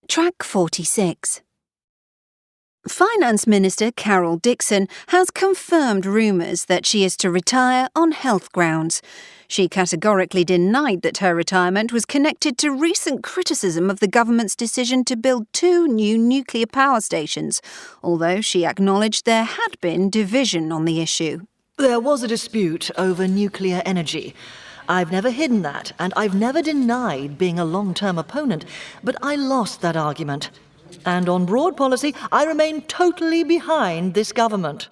Track 46. Finance Minister Carol Dixon has confirmed rumours that she is to retire on health grounds. She categorically denied that her retirement was connected to recent criticism of the government's decision to build 2 new nuclear power stations, although she acknowledged there had been division on the issue. There was a dispute over nuclear energy. I've never hidden that, and I've never denied being a long-term opponent, but I lost that argument. And on broad policy, I remain totally behind this government.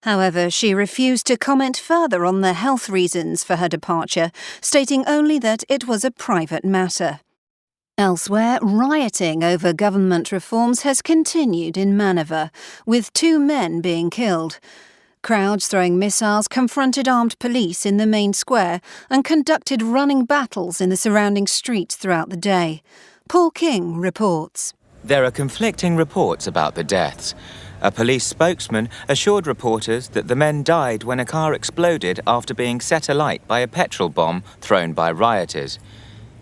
However, she refused to comment further on the health reasons for her departure, stating only that it was a private matter. Elsewhere, rioting over government reforms has continued in Manova, with 2 men being killed. Crowds throwing missiles confronted armed police in the main square and conducted running battles in the surrounding streets throughout the day. Paul King reports. There are conflicting reports about the deaths. A police spokesman assured reporters that the men died when a car exploded after being set alight by a petrol bomb thrown by rioters.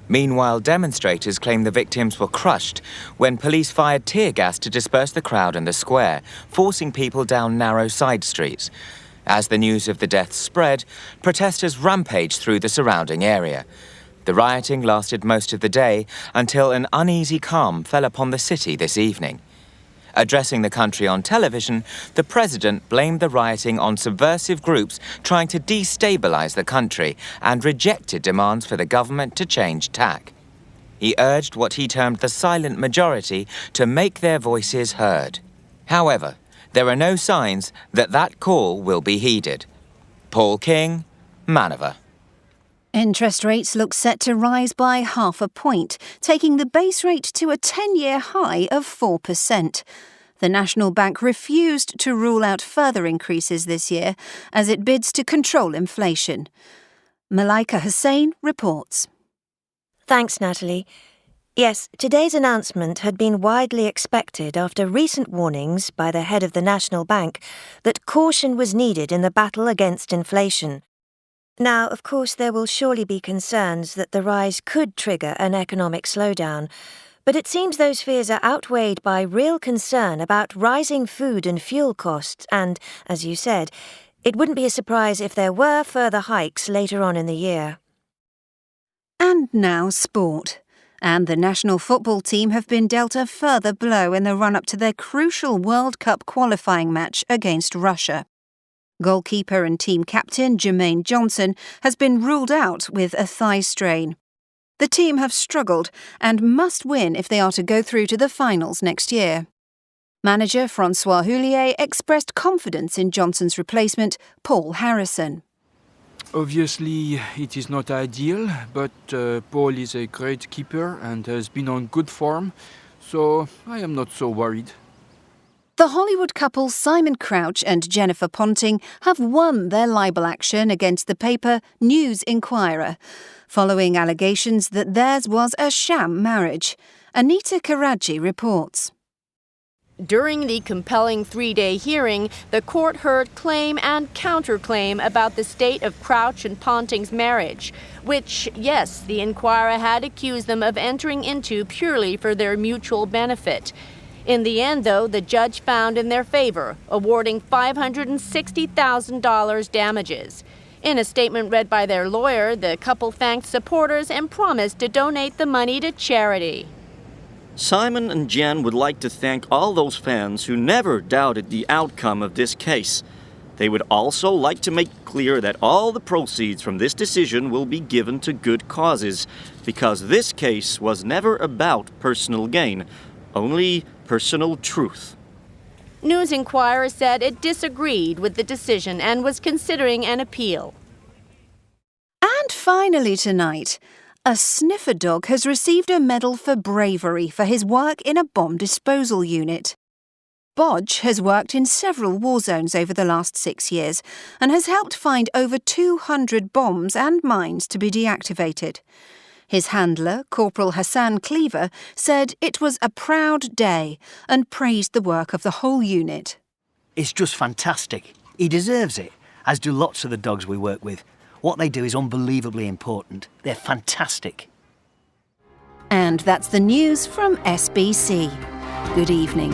Meanwhile, demonstrators claim the victims were crushed when police fired tear gas to disperse the crowd in the square, forcing people down narrow side streets. As the news of the deaths spread, protesters rampaged through the surrounding area. The rioting lasted most of the day until an uneasy calm fell upon the city this evening. Addressing the country on television, the president blamed the rioting on subversive groups trying to destabilize the country and rejected demands for the government to change tack. He urged what he termed the silent majority to make their voices heard. However, there are no signs that that call will be heeded. Paul King, Manova. Interest rates look set to rise by 0.5 point, taking the base rate to a 10-year high of 4%. The National Bank refused to rule out further increases this year as it bids to control inflation. Malaika Hussain reports. Thanks, Natalie. Yes, today's announcement had been widely expected after recent warnings by the head of the National Bank that caution was needed in the battle against inflation. Now, of course, there will surely be concerns that the rise could trigger an economic slowdown, but it seems those fears are outweighed by real concern about rising food and fuel costs and, as you said, it wouldn't be a surprise if there were further hikes later on in the year. And now sport. And the national football team have been dealt a further blow in the run-up to their crucial World Cup qualifying match against Russia. Goalkeeper and team captain Jermaine Johnson has been ruled out with a thigh strain. The team have struggled and must win if they are to go through to the finals next year. Manager Francois Houllier expressed confidence in Johnson's replacement, Paul Harrison. Obviously, it is not ideal, but Paul is a great keeper and has been on good form, so I am not so worried. The Hollywood couple Simon Crouch and Jennifer Ponting have won their libel action against the paper News Inquirer, following allegations that theirs was a sham marriage. Anita Karaji reports. During the compelling 3-day hearing, the court heard claim and counterclaim about the state of Crouch and Ponting's marriage, which, yes, the Inquirer had accused them of entering into purely for their mutual benefit. In the end, though, the judge found in their favor, awarding $560,000 damages. In a statement read by their lawyer, the couple thanked supporters and promised to donate the money to charity. Simon and Jen would like to thank all those fans who never doubted the outcome of this case. They would also like to make clear that all the proceeds from this decision will be given to good causes, because this case was never about personal gain, only personal truth. News Inquirer said it disagreed with the decision and was considering an appeal. And finally tonight, a sniffer dog has received a medal for bravery for his work in a bomb disposal unit. Bodge has worked in several war zones over the last 6 years and has helped find over 200 bombs and mines to be deactivated. His handler, Corporal Hassan Cleaver, said it was a proud day and praised the work of the whole unit. It's just fantastic. He deserves it, as do lots of the dogs we work with. What they do is unbelievably important. They're fantastic. And that's the news from SBC. Good evening.